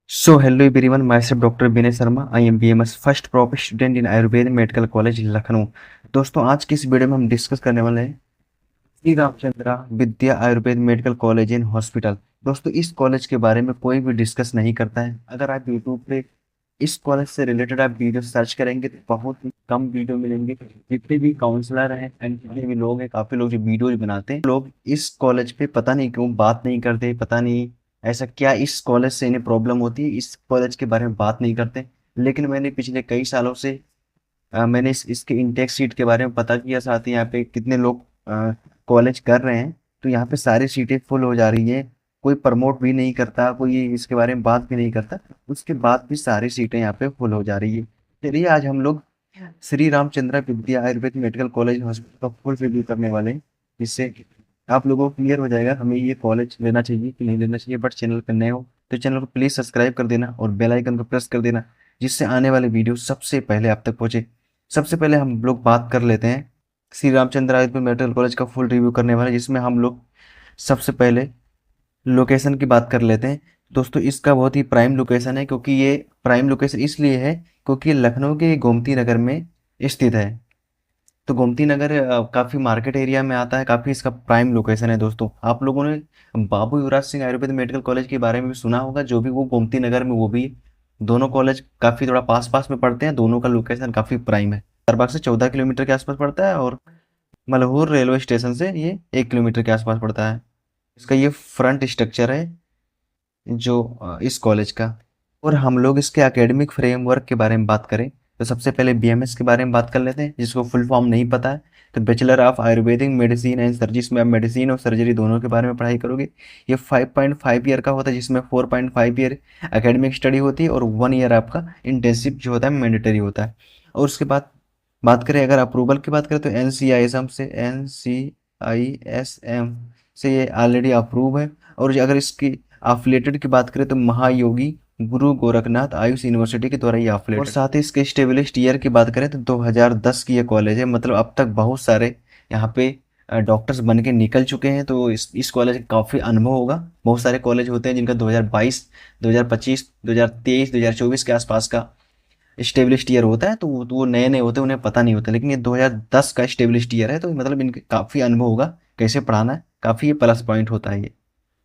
So hello everyone, myself doctor Vinay Sharma. I am BMS first proper student in Ayurveda medical college Lucknow. दोस्तों आज की इस video में हम डिस्कस करने वाले हैं Shri Ramchandra Vidya Ayurveda medical college in hospital. दोस्तों इस कॉलेज के बारे में कोई भी डिस्कस नहीं करता है। अगर आप यूट्यूब पे इस कॉलेज से रिलेटेड आप वीडियो सर्च करेंगे तो बहुत ही कम वीडियो मिलेंगे। जितने भी काउंसलर हैं एंड जितने भी लोग हैं, काफी लोग जो वीडियो बनाते हैं, लोग इस कॉलेज पे पता नहीं क्यों बात नहीं करते। पता नहीं ऐसा क्या इस कॉलेज से इन्हें प्रॉब्लम होती है, इस कॉलेज के बारे में बात नहीं करते। लेकिन मैंने पिछले कई सालों से मैंने इसके इंटेक सीट के बारे में पता किया, साथ ही यहाँ पे कितने लोग कॉलेज कर रहे हैं। तो यहाँ पे सारी सीटें फुल हो जा रही है। कोई प्रमोट भी नहीं करता, कोई इसके बारे में बात भी नहीं करता। उसके बाद भी सारी सीटें यहाँ पे फुल हो जा रही है। चलिए आज हम लोग श्री रामचंद्र विद्या आयुर्वेद मेडिकल कॉलेज हॉस्पिटल का फुल रिव्यू करने वाले हैं, जिससे आप लोगों को क्लियर हो जाएगा हमें ये कॉलेज लेना चाहिए कि नहीं लेना चाहिए। बट चैनल पर नए हो तो चैनल को प्लीज़ सब्सक्राइब कर देना और बेल आइकन को प्रेस कर देना, जिससे आने वाले वीडियो सबसे पहले आप तक पहुंचे। सबसे पहले हम लोग बात कर लेते हैं श्री रामचंद्र आयुर्वेद मेडिकल कॉलेज का फुल रिव्यू करने वाले, जिसमें हम लोग सबसे पहले लोकेशन की बात कर लेते हैं। दोस्तों इसका बहुत ही प्राइम लोकेशन है, क्योंकि ये प्राइम लोकेशन इसलिए है क्योंकि लखनऊ के गोमती नगर में स्थित है। तो गोमती नगर काफ़ी मार्केट एरिया में आता है, काफ़ी इसका प्राइम लोकेशन है। दोस्तों आप लोगों ने बाबू युवराज सिंह आयुर्वेद मेडिकल कॉलेज के बारे में भी सुना होगा, जो भी वो गोमती नगर में, वो भी दोनों कॉलेज काफ़ी थोड़ा पास पास में पड़ते हैं। दोनों का लोकेशन काफ़ी प्राइम है। चारबाग से 14 किलोमीटर के आसपास पड़ता है और मलहूर रेलवे स्टेशन से ये 1 किलोमीटर के आसपास पड़ता है। इसका ये फ्रंट स्ट्रक्चर है जो इस कॉलेज का। और हम लोग इसके एकेडमिक फ्रेमवर्क के बारे में बात करें तो सबसे पहले BMS के बारे में बात कर लेते हैं, जिसको फुल फॉर्म नहीं पता है। तो bachelor of Ayurvedic medicine and surgery, जिसमें आप मेडिसिन और सर्जरी दोनों के बारे में पढ़ाई करोगे। ये 5.5 ईयर का होता है, जिसमें 4.5 ईयर एकेडमिक स्टडी होती है और 1 ईयर आपका इंटर्नशिप जो होता है मैंडेटरी होता है। और उसके बाद बात करें, अगर अप्रूवल की बात करें तो NCISM से ये ऑलरेडी अप्रूव है। और अगर इसकी अफिलेटेड की बात करें तो महायोगी गुरु गोरखनाथ आयुष यूनिवर्सिटी के द्वारा ये अफिलेटेड। और साथ ही इसके स्टेब्लिश्ड ईयर की बात करें तो 2010 की ये कॉलेज है। मतलब अब तक बहुत सारे यहाँ पे डॉक्टर्स बन के निकल चुके हैं। तो इस कॉलेज का काफ़ी अनुभव होगा। बहुत सारे कॉलेज होते हैं जिनका 2022, 2025, 2023, 2024 के आसपास का स्टेब्लिश्ड ईयर होता है। तो वो नए नए होते हैं, उन्हें पता नहीं होता। लेकिन ये 2010 का स्टेब्लिश्ड ईयर है, तो मतलब इनके काफ़ी अनुभव होगा कैसे पढ़ाना है। काफ़ी ये प्लस पॉइंट होता है ये।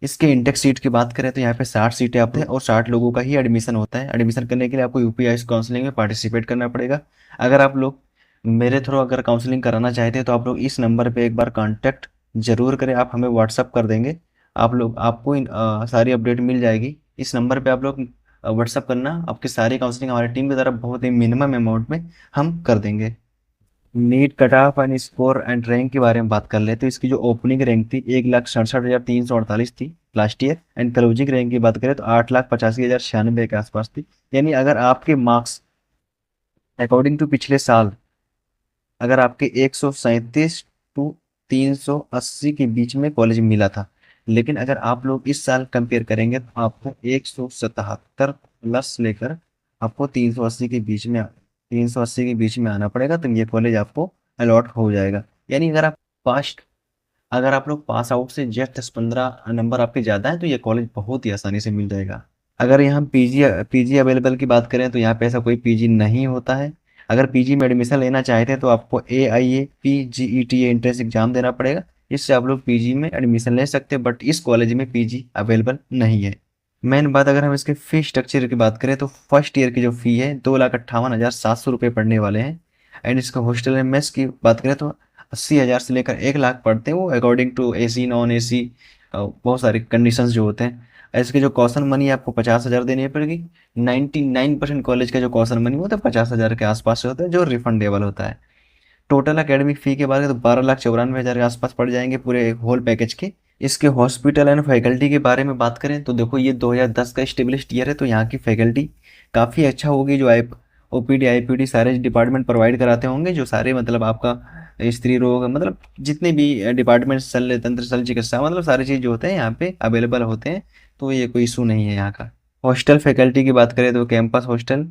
इसके इंटेक सीट की बात करें तो यहाँ पे 60 सीटें आते हैं और 60 लोगों का ही एडमिशन होता है। एडमिशन करने के लिए आपको UPI काउंसलिंग में पार्टिसिपेट करना पड़ेगा। अगर आप लोग मेरे थ्रू अगर काउंसलिंग कराना चाहते हैं तो आप लोग इस नंबर पे एक बार कांटेक्ट जरूर करें। आप हमें व्हाट्सअप कर देंगे, आप लोग आपको सारी अपडेट मिल जाएगी। इस नंबर पे आप लोग व्हाट्सअप करना, आपकी सारी काउंसलिंग हमारी टीम की तरफ बहुत ही मिनिमम अमाउंट में हम कर देंगे। NEET cut off and score and rank के बारे में बात कर ले तो इसकी जो ओपनिंग रैंक थी 1,67,348 थी last year. And closing rank की बात करें तो 8,85,096 के आसपास थी। यानी अगर आपके मार्क्स अकॉर्डिंग टू पिछले साल अगर आपके 137 टू 380 के बीच में कॉलेज मिला था, लेकिन अगर आप लोग इस साल कंपेयर करेंगे तो आपको 177 प्लस लेकर आपको 380 के बीच में आना पड़ेगा, तो ये कॉलेज आपको अलॉट हो जाएगा। यानी अगर आप लोग पास आउट से जस्ट 10-15 नंबर आपके ज़्यादा हैं तो ये कॉलेज बहुत ही आसानी से मिल जाएगा। अगर यहाँ पीजी अवेलेबल की बात करें तो यहाँ पे ऐसा कोई पीजी नहीं होता है। अगर पीजी में एडमिशन लेना चाहते हैं तो आपको AIAPGETA एंट्रेंस एग्जाम देना पड़ेगा, इससे आप लोग पीजी में एडमिशन ले सकते हैं। बट इस कॉलेज में पीजी अवेलेबल नहीं है। मेन बात, अगर हम इसके फी स्ट्रक्चर की बात करें तो फर्स्ट ईयर की जो फ़ी है 2,58,700 रुपये पड़ने वाले हैं। एंड इसका हॉस्टल एंड मेस की बात करें तो 80,000 से लेकर 1 लाख पड़ते हैं, वो according to AC non AC बहुत सारे कंडीशंस जो होते हैं। इसके जो कॉशन मनी आपको 50,000 देनी पड़ेगी। 99% कॉलेज का जो कॉशन मनी होता है 50,000 के आसपास से होता है, जो रिफंडेबल होता है। टोटल एकेडमिक फ़ी के बारे में तो 12,94,000 के आसपास पड़ जाएंगे पूरे होल पैकेज के। इसके हॉस्पिटल एंड फैकल्टी के बारे में बात करें तो देखो ये 2010 का स्टेब्लिश्ड ईयर है, तो यहाँ की फैकल्टी काफ़ी अच्छा होगी। जो OPD IPD सारे डिपार्टमेंट प्रोवाइड कराते होंगे, जो सारे मतलब आपका स्त्री रोग, मतलब जितने भी डिपार्टमेंट, शल्य तंत्र, शल्य चिकित्सा, मतलब सारी चीज़ जो होते हैं यहाँ पे अवेलेबल होते हैं। तो ये कोई इशू नहीं है यहाँ का। हॉस्टल फैकल्टी की बात करें तो कैंपस हॉस्टल,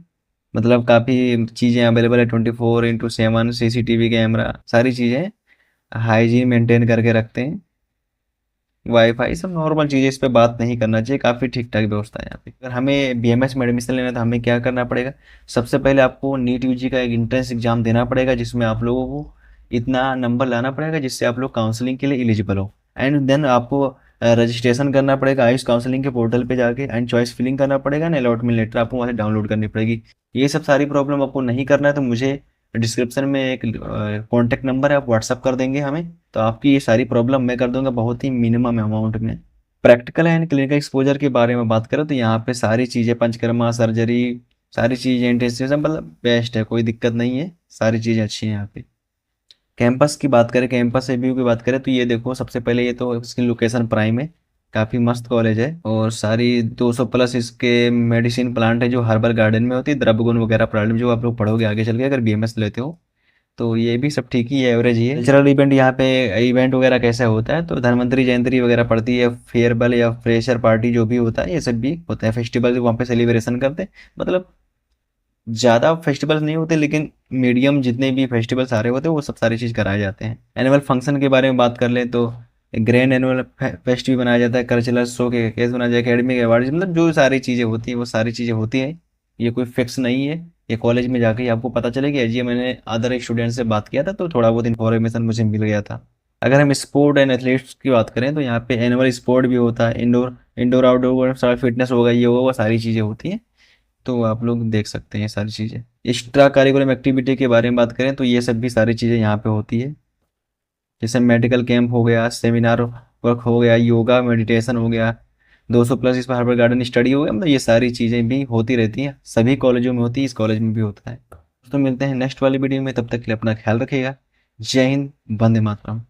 मतलब काफ़ी चीज़ें अवेलेबल है। 24x7 CCTV कैमरा, सारी चीज़ें हाइजीन मेंटेन करके रखते हैं। वाईफाई सब नॉर्मल चीज़ें, इस पे बात नहीं करना चाहिए, काफ़ी ठीक ठाक व्यवस्था है यहाँ पे। अगर हमें बीएमएस में एडमिशन लेना है तो हमें क्या करना पड़ेगा? सबसे पहले आपको नीट यूजी का एक एंट्रेंस एग्जाम देना पड़ेगा, जिसमें आप लोगों को इतना नंबर लाना पड़ेगा जिससे आप लोग काउंसलिंग के लिए एलिजिबल हो। एंड देन आपको रजिस्ट्रेशन करना पड़ेगा आयुष काउंसलिंग के पोर्टल पे जाके, एंड चॉइस फिलिंग करना पड़ेगा ना, अलॉटमेंट लेटर आपको वहाँ से डाउनलोड करनी पड़ेगी। ये सब सारी प्रॉब्लम आपको नहीं करना है तो मुझे डिस्क्रिप्शन में एक कॉन्टैक्ट नंबर है, आप व्हाट्सअप कर देंगे हमें, तो आपकी ये सारी प्रॉब्लम मैं कर दूंगा बहुत ही मिनिमम अमाउंट में। प्रैक्टिकल एंड क्लिनिकल एक्सपोजर के बारे में बात करें तो यहाँ पे सारी चीज़ें पंचकर्मा सर्जरी, सारी चीज़ें इंटेंसिव मतलब बेस्ट है, कोई दिक्कत नहीं है, सारी चीज़ें अच्छी हैं यहाँ पे। कैंपस की बात करें, कैंपस रिव्यू की बात करें तो ये देखो, सबसे पहले ये तो इसकी लोकेशन प्राइम है, काफ़ी मस्त कॉलेज है, और सारी 200 प्लस इसके मेडिसिन प्लांट है जो हर्बल गार्डन में होती है, द्रवगुण वगैरह प्रॉब्लम जो आप लोग पढ़ोगे आगे चल के अगर बीएमएस लेते हो। तो ये भी सब ठीक ही है, एवरेज ही है। कल्चरल इवेंट यहाँ पे इवेंट वगैरह कैसा होता है तो धन्वंतरी जयंती वगैरह पड़ती है, फेयरवेल या फ्रेशर पार्टी जो भी होता है ये सब भी होता है, फेस्टिवल वहाँ पे सेलिब्रेशन करते हैं। मतलब ज़्यादा फेस्टिवल्स नहीं होते लेकिन मीडियम जितने भी फेस्टिवल सारे होते हैं वो सब सारी चीज़ कराए जाते हैं। एनुअल फंक्शन के बारे में बात कर लें तो ग्रैंड एनुअल फेस्ट भी बनाया जाता है, कल्चरल शो के केस बनाया जाता है, एकेडमिक अवार्ड, मतलब जो सारी चीज़ें होती हैं वो सारी चीज़ें होती हैं। ये कोई फिक्स नहीं है, ये कॉलेज में जाके ही आपको पता चलेगी। जी मैंने अदर स्टूडेंट से बात किया था तो थोड़ा बहुत इन्फॉर्मेशन मुझे मिल गया था। अगर हम स्पोर्ट एंड एथलीट्स की बात करें तो यहाँ पे एनुअल स्पोर्ट भी होता है, इंडोर इंडोर आउटडोर सारा फिटनेस होगा, ये होगा, वो सारी चीज़ें होती हैं। तो आप लोग देख सकते हैं ये सारी चीज़ें। एक्स्ट्रा करिकुलम एक्टिविटी के बारे में बात करें तो ये सब भी सारी चीज़ें यहाँ पे होती है, जैसे मेडिकल कैंप हो गया, सेमिनार वर्क हो गया, योगा मेडिटेशन हो गया, 200 प्लस इस पर हार्बर गार्डन स्टडी हो गया, मतलब ये सारी चीज़ें भी होती रहती हैं, सभी कॉलेजों में होती है, इस कॉलेज में भी होता है। तो मिलते हैं नेक्स्ट वाली वीडियो में, तब तक के लिए अपना ख्याल रखिएगा। जय हिंद, वंदे मातरम।